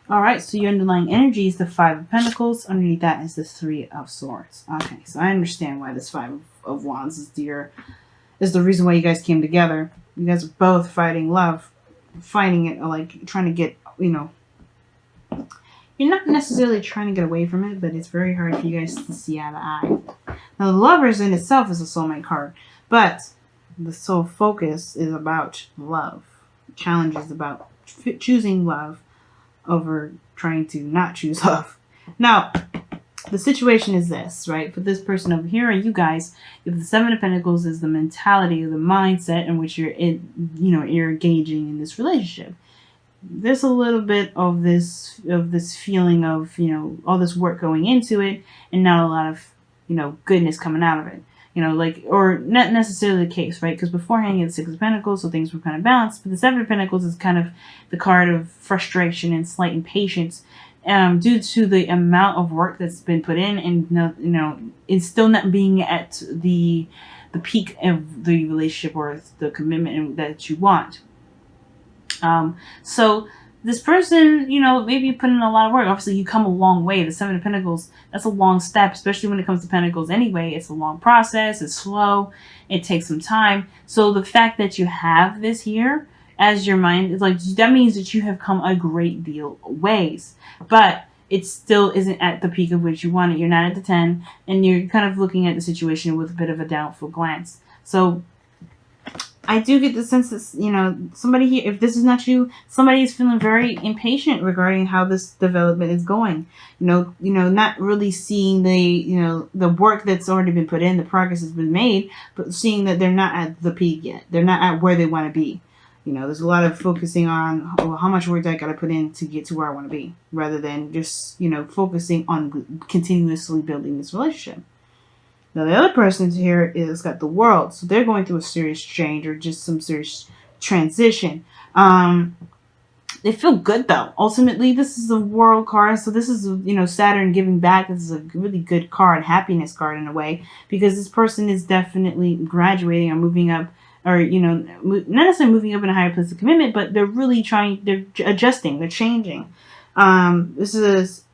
All right, so your underlying energy is the Five of Pentacles. Underneath that is the Three of Swords. Okay, so I understand why this Five of Wands is the reason why you guys came together. You guys are both fighting love, fighting it, like trying to get, you're not necessarily trying to get away from it, but it's very hard for you guys to see eye to eye. Now, the Lovers in itself is a soulmate card, but the soul focus is about love. Challenge is about choosing love over trying to not choose love. Now, the situation is this, right? For this person over here, you guys, if the Seven of Pentacles is the mentality, the mindset in which you're engaging in this relationship, there's a little bit of this feeling of, all this work going into it and not a lot of, goodness coming out of it. Or not necessarily the case, right? Because beforehand you had the Six of Pentacles, so things were kind of balanced. But the Seven of Pentacles is kind of the card of frustration and slight impatience due to the amount of work that's been put in, and it's still not being at the peak of the relationship or the commitment that you want. So this person, maybe put in a lot of work. Obviously, you come a long way. The Seven of Pentacles, that's a long step, especially when it comes to Pentacles anyway. It's a long process. It's slow. It takes some time. So the fact that you have this here as your mind, is like, that means that you have come a great deal of ways. But it still isn't at the peak of which you want it. You're not at the 10, and you're kind of looking at the situation with a bit of a doubtful glance. So I do get the sense that, somebody here, if this is not you, somebody is feeling very impatient regarding how this development is going. Not really seeing the work that's already been put in, the progress has been made, but seeing that they're not at the peak yet. They're not at where they want to be. There's a lot of focusing on, how much work I got to put in to get to where I want to be, rather than just, focusing on continuously building this relationship. Now, the other person here is got the World, so they're going through a serious change or just some serious transition. They feel good, though. Ultimately, this is a World card, so this is, Saturn giving back. This is a really good card, happiness card in a way, because this person is definitely graduating or moving up, or, not necessarily moving up in a higher place of commitment, but they're really they're adjusting, they're changing. This is,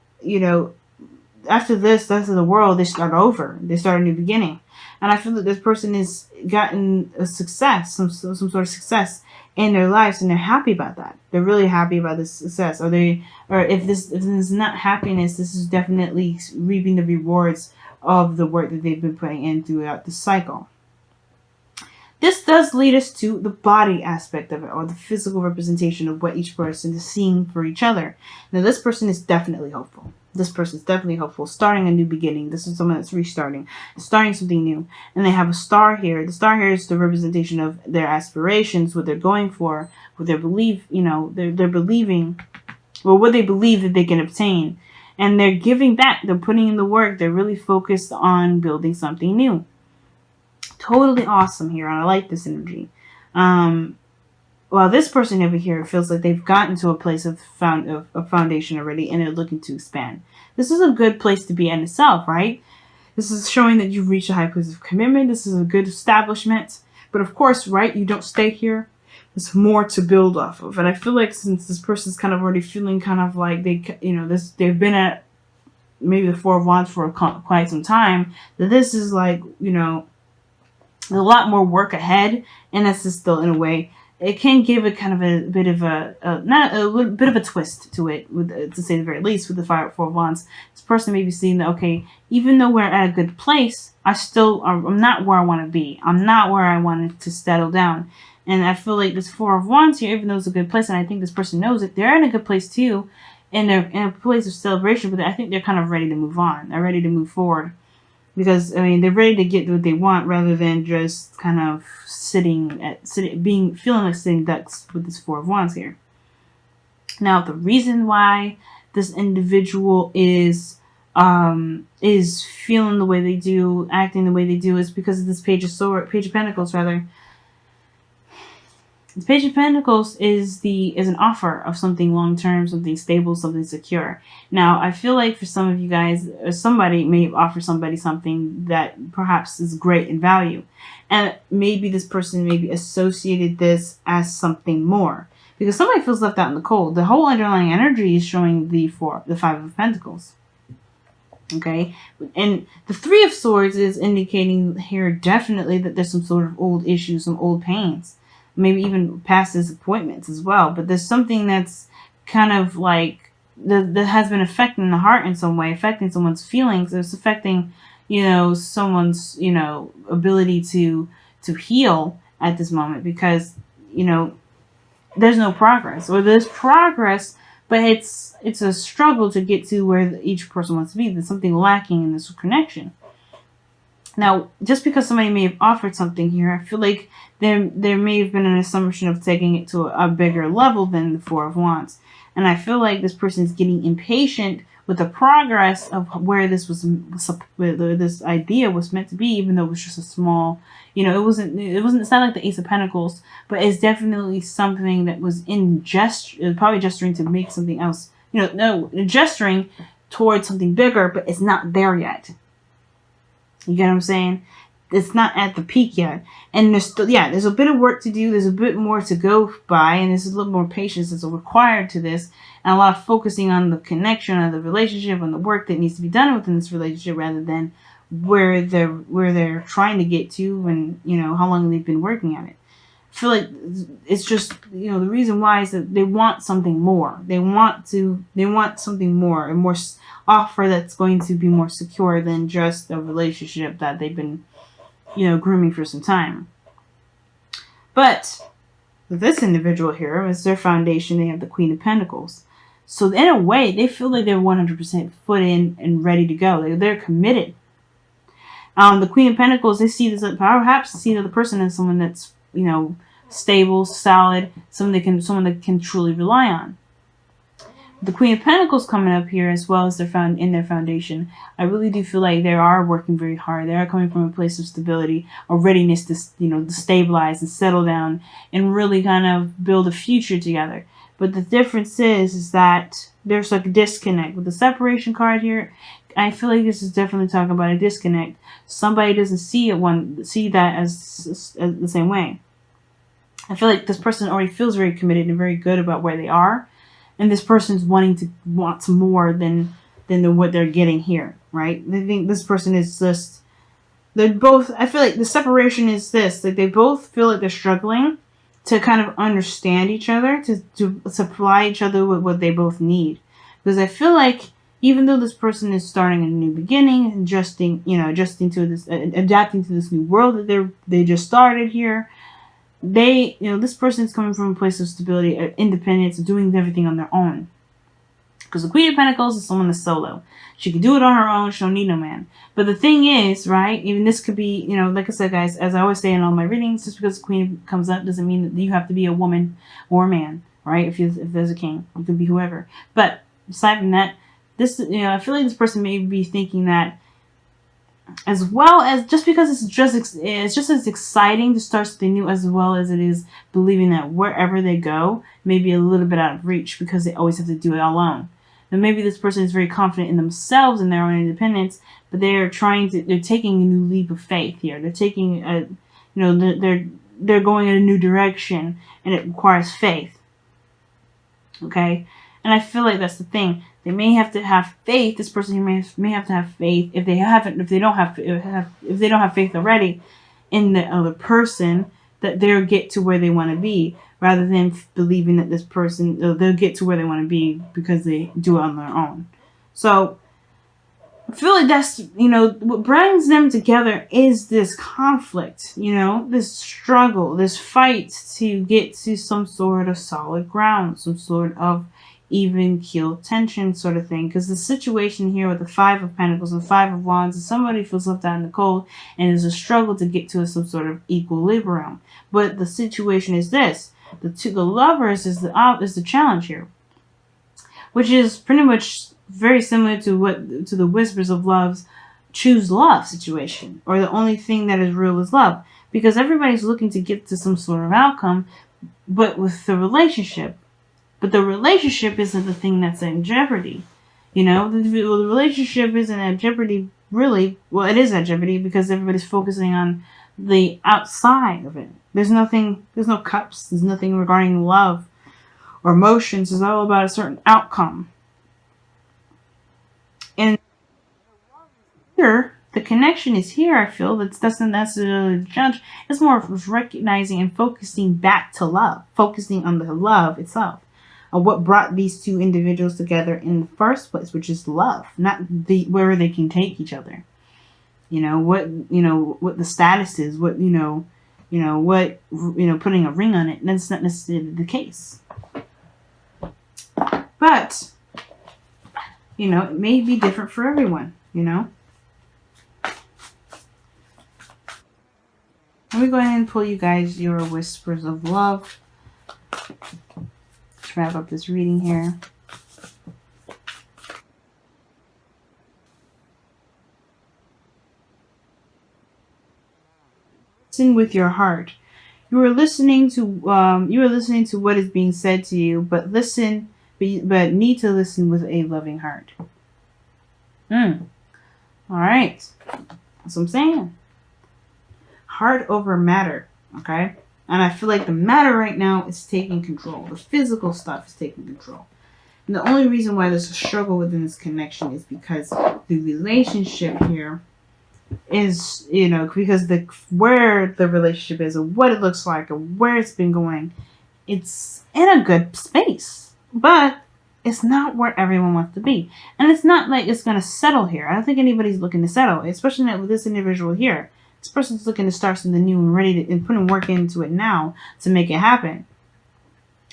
after this, that's the World, they start over. They start a new beginning. And I feel that this person has gotten a success, some sort of success in their lives, and they're happy about that. They're really happy about this success. Or if this is not happiness, this is definitely reaping the rewards of the work that they've been putting in throughout the cycle. This does lead us to the body aspect of it, or the physical representation of what each person is seeing for each other. Now, this person is definitely hopeful. This person is definitely hopeful, starting a new beginning. This is someone that's restarting, starting something new. And they have a star here. The star here is the representation of their aspirations, what they're going for, what they believe, they're believing, or what they believe that they can obtain. And they're giving back. They're putting in the work. They're really focused on building something new. Totally awesome here. I like this energy. While this person over here feels like they've gotten to a place of foundation already, and they're looking to expand. This is a good place to be in itself, right? This is showing that you've reached a high place of commitment. This is a good establishment. But of course, right, you don't stay here. There's more to build off of. And I feel like since this person's kind of already feeling kind of like they've been at maybe the Four of Wands for quite some time, that this is like, a lot more work ahead, and this is still in a way. It can give it kind of a bit of a bit of a twist to it, to say the very least, with the Four of Wands. This person may be seeing that, okay, even though we're at a good place, I'm not where I want to be. I'm not where I wanted to settle down. And I feel like this Four of Wands here, even though it's a good place, and I think this person knows it, they're in a good place too, and they're in a place of celebration, but I think they're kind of ready to move on. They're ready to move forward. Because, they're ready to get what they want rather than just kind of feeling like sitting ducks with this Four of Wands here. Now, the reason why this individual is feeling the way they do, acting the way they do, is because of this Page of Pentacles, rather. The Page of Pentacles is an offer of something long-term, something stable, something secure. Now, I feel like for some of you guys, somebody may offer somebody something that perhaps is great in value. And maybe this person maybe associated this as something more. because somebody feels left out in the cold. The whole underlying energy is showing the Five of Pentacles. Okay, and the Three of Swords is indicating here definitely that there's some sort of old issues, some old pains, maybe even past disappointments as well. But there's something that's kind of like that has been affecting the heart in some way, affecting someone's feelings. It's affecting, someone's, ability to heal at this moment, because, there's no progress, or there's progress, but it's a struggle to get to where each person wants to be. There's something lacking in this connection. Now, just because somebody may have offered something here, I feel like there may have been an assumption of taking it to a bigger level than the Four of Wands. And I feel like this person is getting impatient with the progress of where this where this idea was meant to be, even though it was just a small, it's not like the Ace of Pentacles, but it's definitely something that was probably gesturing to make something else, gesturing towards something bigger, but it's not there yet. You get what I'm saying? It's not at the peak yet. And there's a bit of work to do. There's a bit more to go by. And there's a little more patience that's required to this. And a lot of focusing on the connection, on the relationship, on the work that needs to be done within this relationship, rather than where they're trying to get to, and, how long they've been working at it. I feel like it's just, the reason why is that they want something more. They want something more, a more offer that's going to be more secure than just a relationship that they've been, grooming for some time. But with this individual here, as their foundation, they have the Queen of Pentacles. So in a way, they feel like they're 100% foot in and ready to go. They're committed. The Queen of Pentacles, they see this, perhaps see the person as someone that's, stable, solid, someone that can truly rely on. The Queen of Pentacles coming up here, as well as their foundation, I really do feel like they are working very hard. They are coming from a place of stability, a readiness to, to stabilize and settle down and really kind of build a future together. But the difference is that there's like a disconnect. With the separation card here, I feel like this is definitely talking about a disconnect. Somebody doesn't see that as the same way. I feel like this person already feels very committed and very good about where they are. And this person's wants more than what they're getting here, right? They think this person is just, they're both, I feel like the separation is this, like they both feel like they're struggling to kind of understand each other, to supply each other with what they both need. Because I feel like even though this person is starting a new beginning, adapting to this new world that they just started here, this person is coming from a place of stability, independence, doing everything on their own. Because the Queen of Pentacles is someone that's solo. She can do it on her own. She don't need no man. But the thing is, right, even this could be, like I said, guys, as I always say in all my readings, just because the Queen comes up doesn't mean that you have to be a woman or a man, right? If there's a king, you could be whoever. But aside from that, this, I feel like this person may be thinking that, as well as just because it's just as exciting to start something new, as well as it is believing that wherever they go may be a little bit out of reach because they always have to do it alone. And maybe this person is very confident in themselves and their own independence, but they're taking a new leap of faith here. They're taking they're going in a new direction, and it requires faith. Okay, and I feel like that's the thing. They may have to have faith. This person here may have to have faith if they don't have faith already in the other person, that they'll get to where they want to be, rather than believing that this person they'll get to where they want to be because they do it on their own. So I feel like that's what brings them together is this conflict, this struggle, this fight to get to some sort of solid ground, some sort of even keel tension sort of thing. Because the situation here with the Five of Pentacles and Five of Wands is somebody feels left out in the cold and there's a struggle to get to some sort of equilibrium. But the situation is this: the lovers is the challenge here, which is pretty much very similar to the Whispers of Love's choose love situation, or the only thing that is real is love, because everybody's looking to get to some sort of outcome, but with the relationship. But the relationship isn't the thing that's in jeopardy. The relationship isn't at jeopardy, really. Well, it is at jeopardy because everybody's focusing on the outside of it. There's no cups. There's nothing regarding love or emotions is all about a certain outcome. And here, the connection is here, I feel. That doesn't necessarily judge. It's more of recognizing and focusing back to love. Focusing on the love itself. Of what brought these two individuals together in the first place, which is love. Not the where they can take each other. What the status is, what putting a ring on it. That's not necessarily the case. But, it may be different for everyone, Let me go ahead and pull you guys your whispers of love. Let's wrap up this reading here. Listen with your heart. You are listening to what is being said to you, but need to listen with a loving heart. All right. That's what I'm saying. Heart over matter. Okay? And I feel like the matter right now is taking control. The physical stuff is taking control. And the only reason why there's a struggle within this connection is because the relationship here is, because where the relationship is and what it looks like and where it's been going, it's in a good space. But it's not where everyone wants to be. And it's not like it's going to settle here. I don't think anybody's looking to settle, especially not with this individual here. This person's looking to start something new and ready to and putting work into it now to make it happen.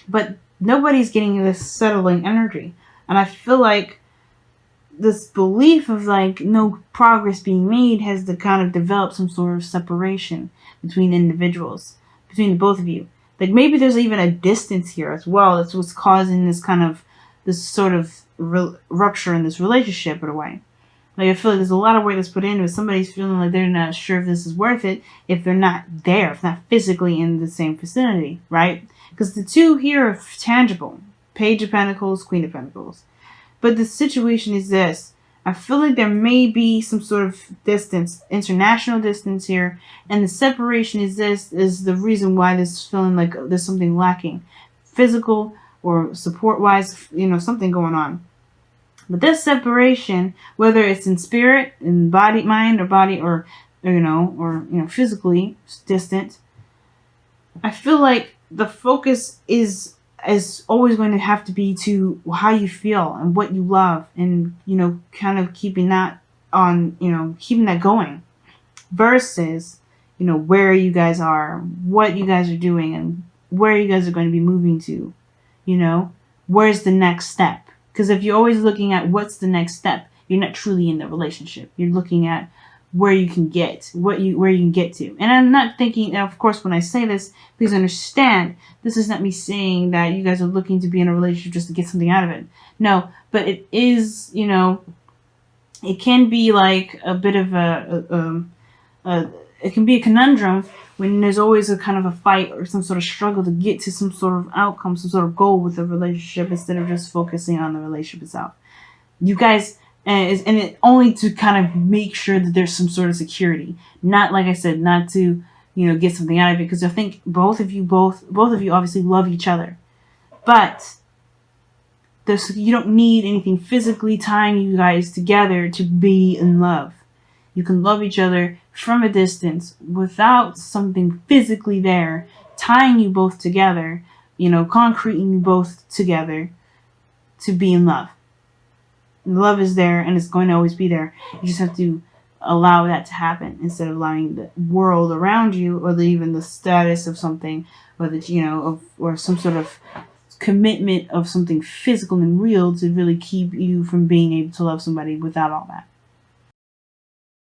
But nobody's getting this settling energy. And I feel like this belief of no progress being made has to kind of develop some sort of separation between individuals, between the both of you. Like maybe there's even a distance here as well. That's what's causing this sort of rupture in this relationship in a way. Like I feel like there's a lot of work that's put into it. Somebody's feeling like they're not sure if this is worth it if they're not there, if not physically in the same vicinity, right? Because the two here are tangible. Page of Pentacles, Queen of Pentacles. But the situation is this. I feel like there may be some sort of distance, international distance here. And the separation is the reason why this is feeling like there's something lacking. Physical or support-wise, something going on. But this separation, whether it's in spirit, in body, mind, or body, or physically distant, I feel like the focus is always going to have to be to how you feel and what you love, and kind of keeping that going, versus where you guys are, what you guys are doing, and where you guys are going to be moving to. Where's the next step? Because if you're always looking at what's the next step, you're not truly in the relationship. You're looking at where you can get, where you can get to. And I'm not thinking, and of course, when I say this, please understand, this is not me saying that you guys are looking to be in a relationship just to get something out of it. No, but it is, it can be like a bit of it can be a conundrum when there's always a kind of a fight or some sort of struggle to get to some sort of outcome, some sort of goal with the relationship instead of just focusing on the relationship itself. You guys, and it only to kind of make sure that there's some sort of security. Not, like I said, not to, get something out of it, because I think both of you obviously love each other. But you don't need anything physically tying you guys together to be in love. You can love each other from a distance without something physically there tying you both together, concreting you both together to be in love. Love is there and it's going to always be there. You just have to allow that to happen instead of allowing the world around you or even the status of something or some sort of commitment of something physical and real to really keep you from being able to love somebody without all that.